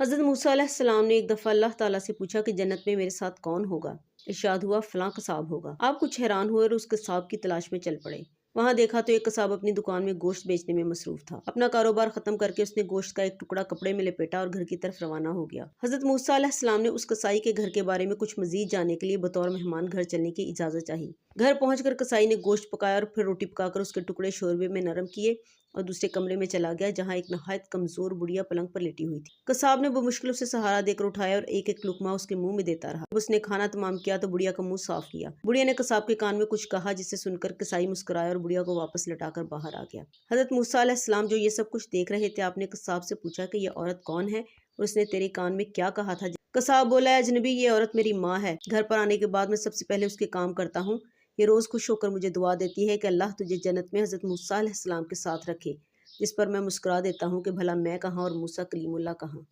हज़रत मूसा अलैहिस्सलाम ने एक दफ़ा अल्लाह ताला से पूछा कि जन्नत में मेरे साथ कौन होगा। इरशाद हुआ फलां कसाब होगा। आप कुछ हैरान हुए और उस कसाब की तलाश में चल पड़े। वहाँ देखा तो एक कसाब अपनी दुकान में गोश्त बेचने में मसरूफ था। अपना कारोबार खत्म करके उसने गोश्त का एक टुकड़ा कपड़े में लपेटा और घर की तरफ रवाना हो गया। हज़रत मूसा अलैहिस्सलाम ने उस कसाई के घर के बारे में कुछ मजीद जानने के लिए बतौर मेहमान घर चलने की इजाज़त चाही। घर पहुंचकर कसाई ने गोश्त पकाया और फिर रोटी पकाकर उसके टुकड़े शोरबे में नरम किए और दूसरे कमरे में चला गया जहां एक नहायत कमजोर बुढ़िया पलंग पर लेटी हुई थी। कसाब ने बमुश्किल उसे सहारा देकर उठाया और एक एक लुकमा उसके मुंह में देता रहा। जब उसने खाना तमाम किया तो बुढ़िया का मुंह साफ किया। बुढ़िया ने कसाब के कान में कुछ कहा जिसे सुनकर कसाई मुस्कुराया और बुढ़िया को वापस लटाकर बाहर आ गया। हजरत मूसा अलैहिस्सलाम जो ये सब कुछ देख रहे थे, आपने कसाब से पूछा कि यह औरत कौन है और उसने तेरे कान में क्या कहा था। कसाब बोला, अजनबी, ये औरत मेरी माँ है। घर पर आने के बाद मैं सबसे पहले उसके काम करता हूँ। ये रोज खुश होकर मुझे दुआ देती है कि अल्लाह तुझे जन्नत में हजरत मूसा अलैहिस्सलाम के साथ रखे, जिस पर मैं मुस्कुरा देता हूँ कि भला मैं कहाँ और मूसा कलीमुल्लाह कहाँ।